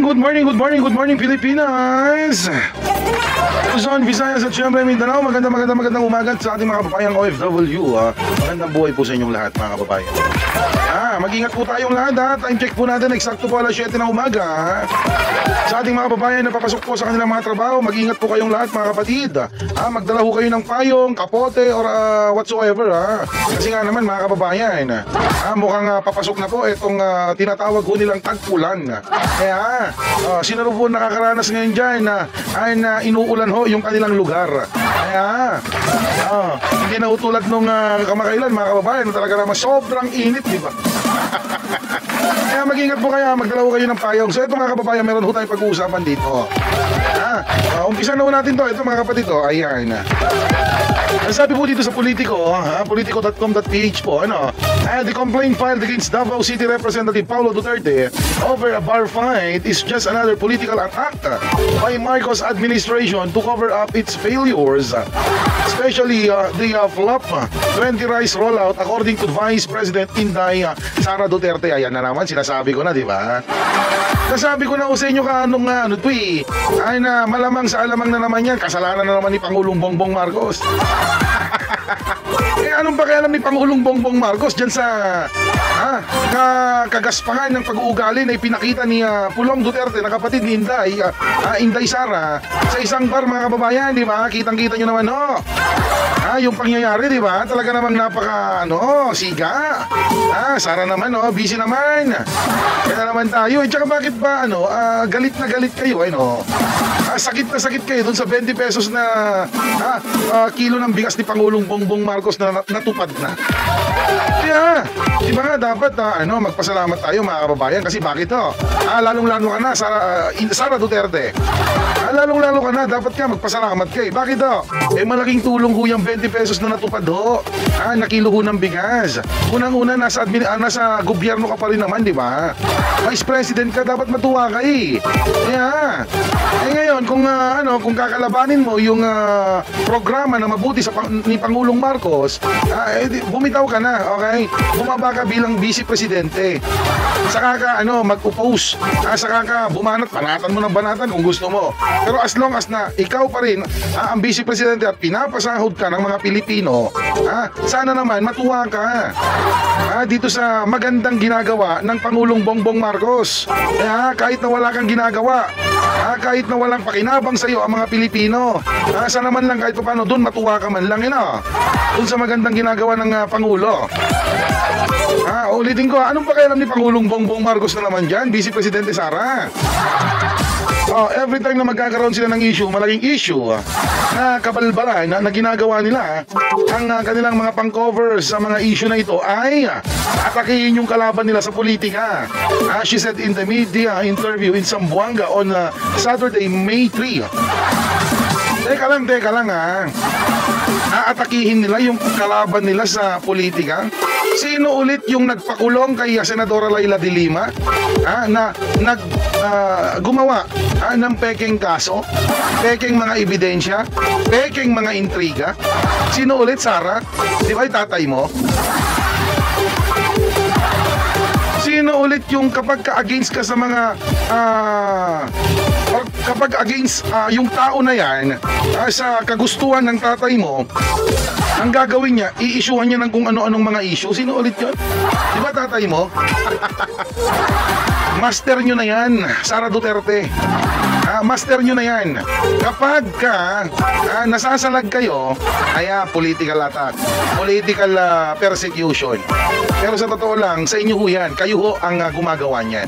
good morning Pilipinas! Luzon, Visayas at syempre Mindanao, magandang umaga sa ating mga kapapayang OFW. Magandang buhay po sa inyong lahat mga kapapayan. Mag-ingat po tayong lahat ha. Time check po natin, eksakto po alas 7 ng umaga ha. Sa ating mga kababayan na papasok po sa kanilang mga trabaho, mag-ingat po kayong lahat mga kapatid. Magdala ho kayo ng payong, kapote or whatsoever ha. Kasi nga naman mga kababayan, mukhang papasok na po itong tinatawag ho nilang tagpulan. Kaya sino po nakakaranas ngayon dyan ay inuulan ho yung kanilang lugar. Kaya hindi na utulad nung kamakailan mga kababayan na talaga naman sobrang init, di ba? Kaya mag-ingat po kayo, magdala kayo ng payong. So ito mga kababayan, meron ho tayong pag-uusapan dito. Umpisa na ho natin to. Ito mga kapatid, ayan. Sabi po dito sa Politico, politico.com.ph po, the complaint filed against Davao City Representative Paulo Duterte over a bar fight is just another political attack by Marcos administration to cover up its failures, especially the flop 20 rice rollout according to Vice President Inday Sara Duterte. Ayan na naman, sinasabi ko na, di ba? Nasabi ko na sa inyo ay na malamang sa alamang na naman yan, kasalanan na naman ni Pangulong Bongbong Marcos. Anong pakialam ni Pangulong Bongbong Marcos dyan sa kagaspangan ng pag-uugali na ipinakita ni Pulong Duterte na kapatid ni Inday Sara sa isang bar mga kababayan, di ba? Kitang-kita nyo naman, yung pangyayari, di ba? Talaga namang napaka, siga. Sara naman, busy naman. Kaya naman tayo. Tsaka bakit ba, galit na galit kayo, sakit na sakit kayo dun sa 20 pesos na kilo ng bigas ni Pangulong Bongbong Marcos na natupad na. Kaya, di ba nga dapat magpasalamat tayo mga kababayan kasi bakit lalong-lalo ka na Sara Duterte. Lalong-lalo ka na, dapat ka magpasalamat kayo. Bakit malaking tulong ho yung 20 pesos na natupad na kilo ho ng bigas. Unang-una nasa gobyerno ka pa rin naman, di ba? Vice President ka, dapat matuwa ka Kaya, ngayon kung kakalabanin mo yung programa na mabuti ni Pangulong Marcos, bumitaw ka na, okay? Bumaba ka bilang Vice Presidente. Saka ka mag-oppose. Saka ka banatan mo ng banatan kung gusto mo. Pero as long as na ikaw pa rin ang Vice Presidente at pinapasahod ka ng mga Pilipino, sana naman matuwa ka dito sa magandang ginagawa ng Pangulong Bongbong Marcos. Kahit na wala kang ginagawa, kahit na walang pakinabang sa iyo ang mga Pilipino, sana naman lang kahit paano doon matuwa ka man lang doon sa magandang ginagawa ng Pangulo. Ulitin ko, anong pakialam ni Pangulong Bongbong Marcos na naman dyan, Vice Presidente Sara? Every time na magkakaroon sila ng issue, malaking issue na kabalbalan na ginagawa nila, ang kanilang mga pang-cover sa mga issue na ito ay atakihin yung kalaban nila sa politika. She said in the media interview in Zamboanga on Saturday, May 3. Teka lang Aatakihin nila yung kalaban nila sa politika. Sino ulit yung nagpakulong kay Senadora Laila de Lima na gumawa ng pekeng kaso, pekeng mga ebidensya, pekeng mga intriga? Sino ulit, Sara? Di ba yung tatay mo? Sino ulit yung kapag ka-against ka sa mga or kapag against yung tao na yan sa kagustuhan ng tatay mo, ang gagawin niya, i-issuehan niya ng kung ano-anong mga issue? Sino ulit yun? Di ba tatay mo? Master nyo na yan, Sara Duterte. Master nyo na yan. Kapag nasasalag kayo, political attack, political persecution. Pero sa totoo lang, sa inyo ho yan, kayo ho ang gumagawa niyan.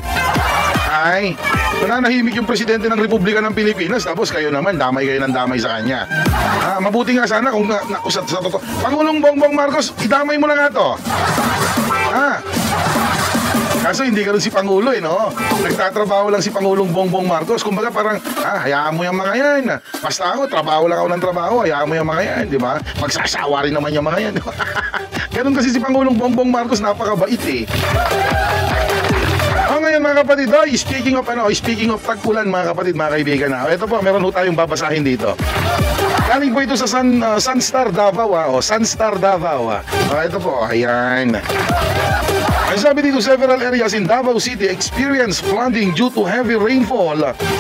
Nananahimik yung presidente ng Republika ng Pilipinas, tapos kayo naman, damay kayo ng damay sa kanya. Mabuti nga sana kung sa totoo. Pangulong Bongbong Marcos, idamay mo na nga to. Kaso hindi ka rin si Pangulo Nagtatrabaho lang si Pangulong Bongbong Marcos. Kumbaga parang, hayaan mo yung mga yan. Basta ako, trabaho lang ako ng trabaho, hayaan mo yung mga yan, di ba? Magsasawa rin naman yung mga yan. Ganun kasi si Pangulong Bongbong Marcos, napakabait Ngayon mga kapatid, speaking of tag-ulan mga kapatid, mga kaibigan na. Ito po, meron ho tayong babasahin dito. Galing po ito sa Sunstar Davao, Sunstar Davao. Ito po, ayan. Ay sabi dito, several areas in Davao City experienced flooding due to heavy rainfall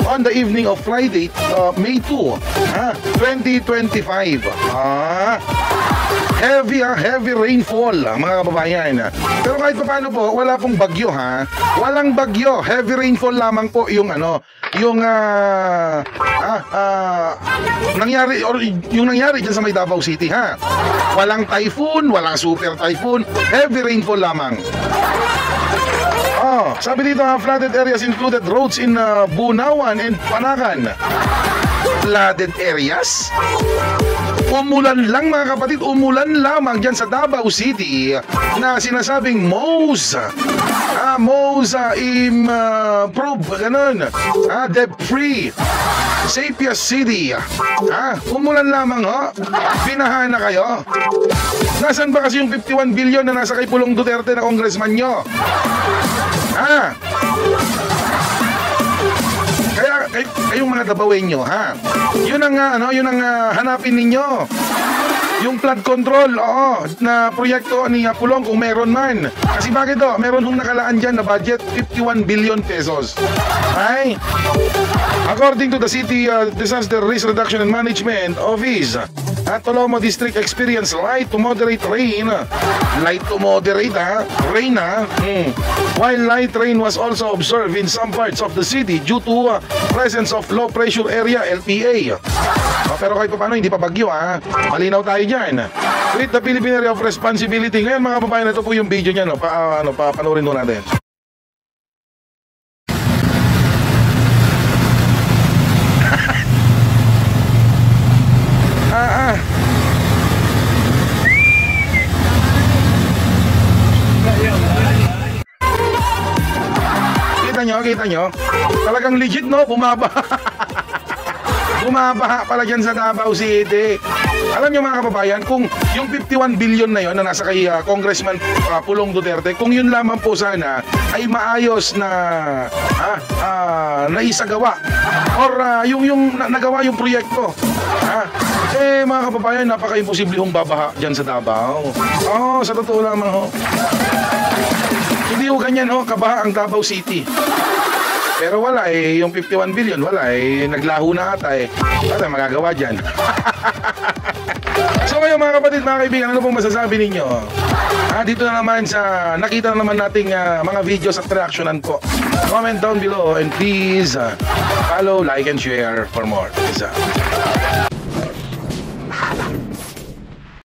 on the evening of Friday, May 2, 2025. Heavy rainfall mga kababayan. Pero kahit paano po, wala pong bagyo Walang bagyo. Heavy rainfall lamang po yung nangyari dyan sa may Davao City Walang typhoon, walang super typhoon. Heavy rainfall lamang. Sabi dito, flooded areas included roads in Bunawan and Panakan. Flooded areas? Umulan lang mga kapatid, umulan lamang dyan sa Davao City na sinasabing MOS improve, ganun, debt-free, safest city. Umulan lamang binahan na kayo. Nasaan ba kasi yung 51 billion na nasa kay Pulong Duterte na congressman nyo? Kayong mga Dabawenyo, yun ang hanapin ninyo. Yung flood control, na proyekto ni Pulong kung meron man. Kasi bakit meron hong nakalaan dyan na budget 51 billion pesos. According to the City Disaster Risk Reduction and Management Office, Tolomo District experienced light to moderate rain. Light to moderate rain While light rain was also observed in some parts of the city due to presence of low pressure area, LPA. Pero kahit paano hindi pa bagyo malinaw tayo dyan. With the Philippine Area of Responsibility. Ngayon mga babae, na ito po yung video niya panoorin mo natin. Kita nyo? Talagang legit bumabaha pala dyan sa Davao City. Alam nyo mga kababayan, kung yung 51 billion na yon na nasa kay Congressman Pulong Duterte, kung yun lamang po sana ay maayos na naisagawa or yung nagawa yung proyekto, mga kababayan, napaka-imposible hong babaha dyan sa Davao. Sa totoo lamang hindi ho ganyan kabaha ang Davao City. Pero wala yung 51 billion, wala naglaho na ata Wala magagawa dyan. So ngayon mga kapatid, mga kaibigan, ano pong masasabi ninyo? Dito na naman sa nakita na naman nating mga videos at reactionan po. Comment down below and please follow, like and share for more. Peace out.